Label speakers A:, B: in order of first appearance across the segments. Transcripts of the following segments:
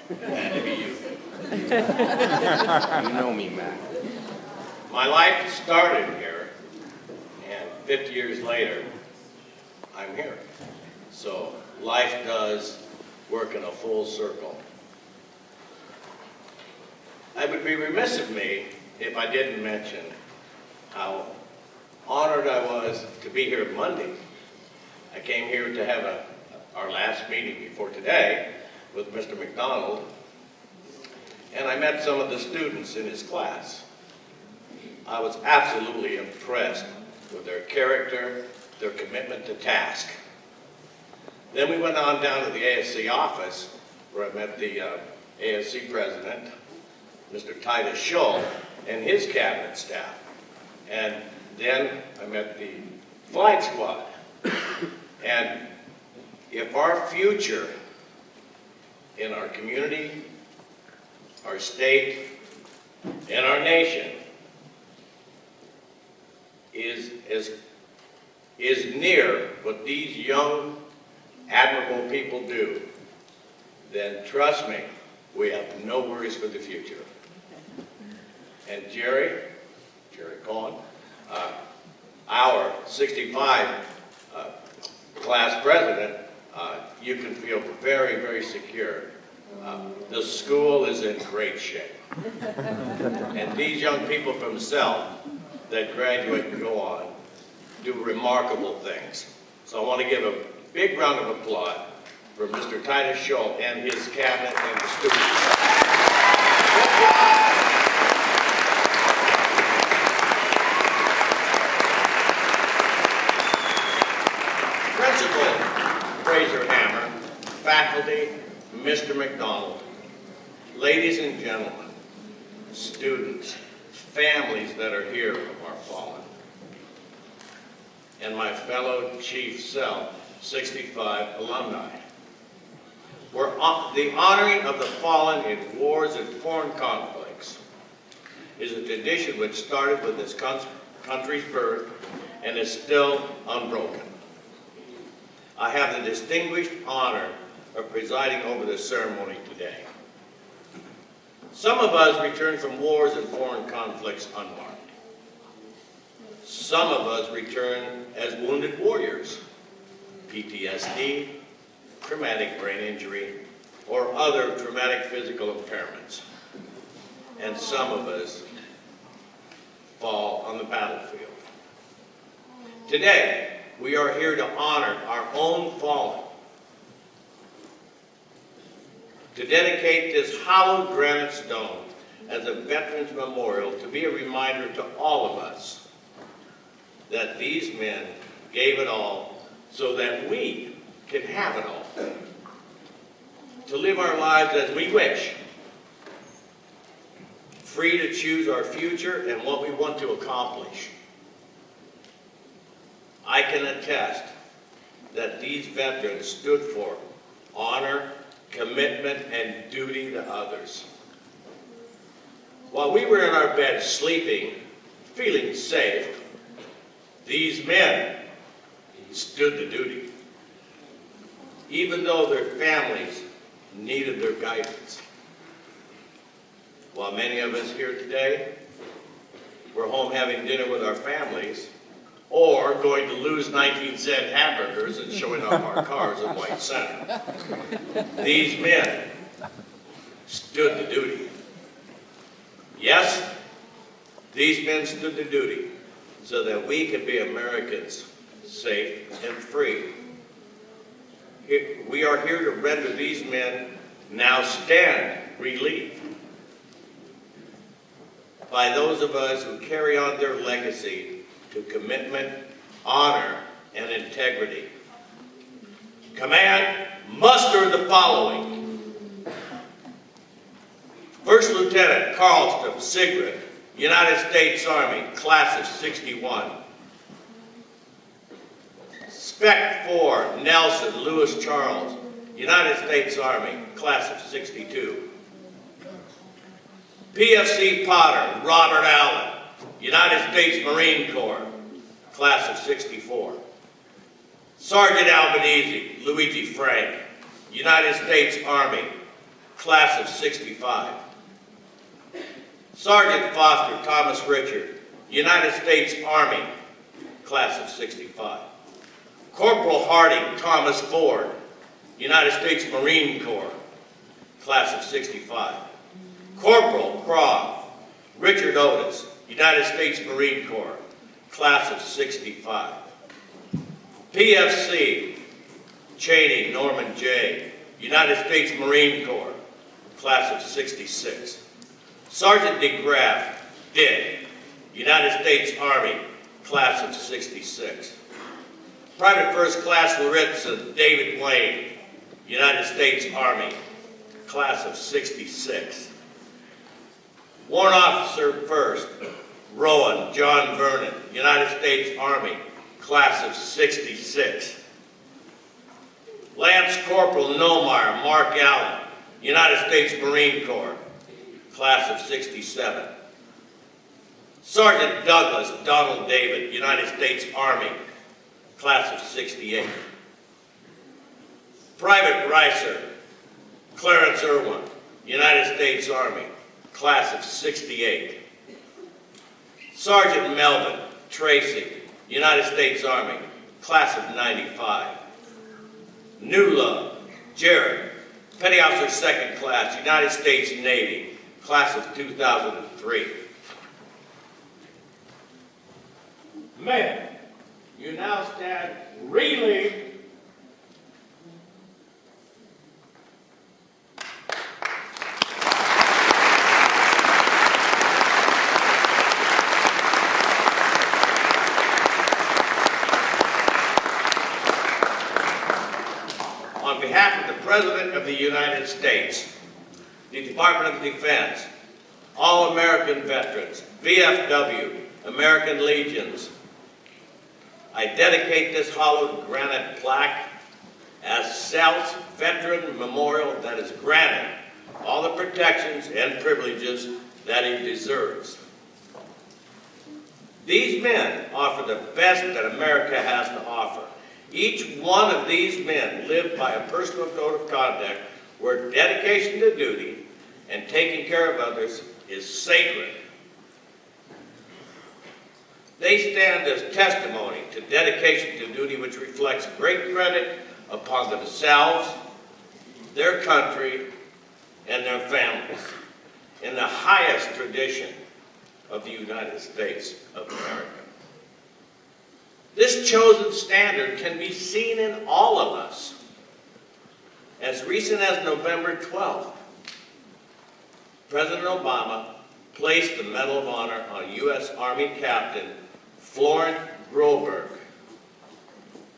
A: Had to be you. You know me, Mac. My life started here, and 50 years later, I'm here. So life does work in a full circle. I would be remiss of me if I didn't mention how honored I was to be here Monday. I came here to have our last meeting before today with Mr. McDonald, and I met some of the students in his class. I was absolutely impressed with their character, their commitment to task. Then we went on down to the ASC office, where I met the ASC president, Mr. Titus Schull, and his cabinet staff. And then I met the flight squad. And if our future in our community, our state, and our nation is near what these young, admirable people do, then trust me, we have no worries for the future. And Jerry Cohen, our 65 class president, you can feel very, very secure. The school is in great shape. And these young people from Sealth that graduate and go on do remarkable things. So I want to give a big round of applause for Mr. Titus Schull and his cabinet and the students. Faculty, Mr. McDonald, ladies and gentlemen, students, families that are here of our fallen, and my fellow Chief Sealth 65 alumni. The honoring of the fallen in wars and foreign conflicts is a tradition which started with this country's birth and is still unbroken. I have the distinguished honor of presiding over this ceremony today. Some of us return from wars and foreign conflicts unmarked. Some of us return as wounded warriors, PTSD, traumatic brain injury, or other traumatic physical impairments. And some of us fall on the battlefield. Today, we are here to honor our own fallen, to dedicate this hallowed granite stone as a veterans memorial to be a reminder to all of us that these men gave it all so that we can have it all, to live our lives as we wish, free to choose our future and what we want to accomplish. I can attest that these veterans stood for honor, commitment, and duty to others. While we were in our beds sleeping, feeling safe, these men stood the duty, even though their families needed their guidance. While many of us here today, we're home having dinner with our families, or going to lose 19-cent hamburgers and showing off our cars in White Center. These men stood the duty. Yes, these men stood the duty so that we could be Americans safe and free. We are here to render these men now stand relief by those of us who carry on their legacy to commitment, honor, and integrity. Command, muster the following. First Lieutenant Carlstrom Sigrid, United States Army, class of 61. Spec 4, Nelson Lewis Charles, United States Army, class of 62. PFC Potter, Robert Allen, United States Marine Corps, class of 64. Sergeant Albanese, Luigi Frank, United States Army, class of 65. Sergeant Foster Thomas Richard, United States Army, class of 65. Corporal Harding Thomas Ford, United States Marine Corps, class of 65. Corporal Croft Richard Otis, United States Marine Corps, class of 65. PFC Cheney Norman J., United States Marine Corps, class of 66. Sergeant DeGraff Dick, United States Army, class of 66. Private First Class Laritza David Wayne, United States Army, class of 66. Warrant Officer First Rowan John Vernon, United States Army, class of 66. Lance Corporal Nomar Mark Allen, United States Marine Corps, class of 67. Sergeant Douglas Donald David, United States Army, class of 68. Private Reiser Clarence Irwin, United States Army, class of 68. Sergeant Melvin Tracy, United States Army, class of 95. Newlove Jared, Petty Officer Second Class, United States Navy, class of 2003. Men, you now stand relieved. On behalf of the President of the United States, the Department of Defense, all American veterans, VFW, American Legions, I dedicate this hollowed granite plaque as Sealth's veteran memorial that is granted all the protections and privileges that he deserves. These men offer the best that America has to offer. Each one of these men lived by a personal code of conduct where dedication to duty and taking care of others is sacred. They stand as testimony to dedication to duty which reflects great credit upon themselves, their country, and their families in the highest tradition of the United States of America. This chosen standard can be seen in all of us. As recent as November 12th, President Obama placed the Medal of Honor on U.S. Army Captain Florent Groberg,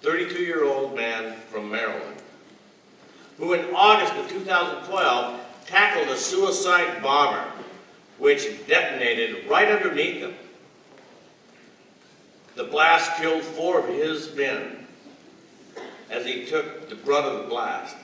A: 32-year-old man from Maryland, who in August of 2012 tackled a suicide bomber which detonated right underneath him. The blast killed 4 of his men as he took the brunt of the blast.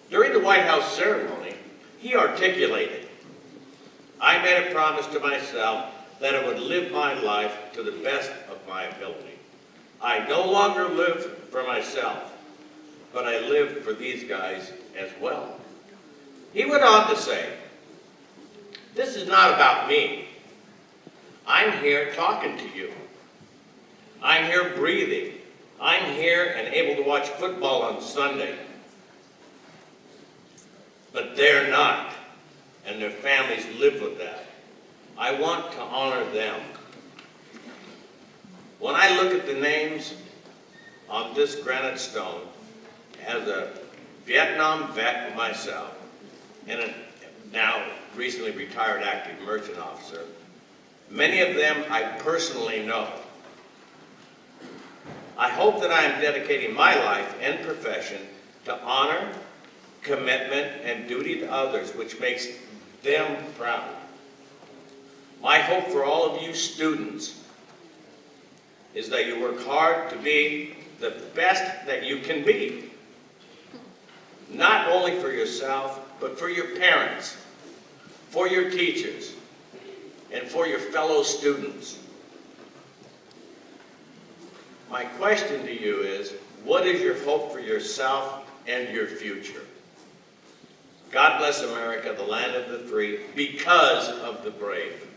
A: During the White House ceremony, he articulated, "I made a promise to myself that I would live my life to the best of my ability. I no longer live for myself, but I live for these guys as well." He went on to say, "This is not about me. I'm here talking to you. I'm here breathing. I'm here and able to watch football on Sunday. But they're not, and their families live with that. I want to honor them. When I look at the names on this granite stone, as a Vietnam vet myself, and a now recently retired active merchant officer, many of them I personally know. I hope that I am dedicating my life and profession to honor, commitment, and duty to others, which makes them proud. My hope for all of you students is that you work hard to be the best that you can be, not only for yourself, but for your parents, for your teachers, and for your fellow students. My question to you is, what is your hope for yourself and your future? God bless America, the land of the free, because of the brave.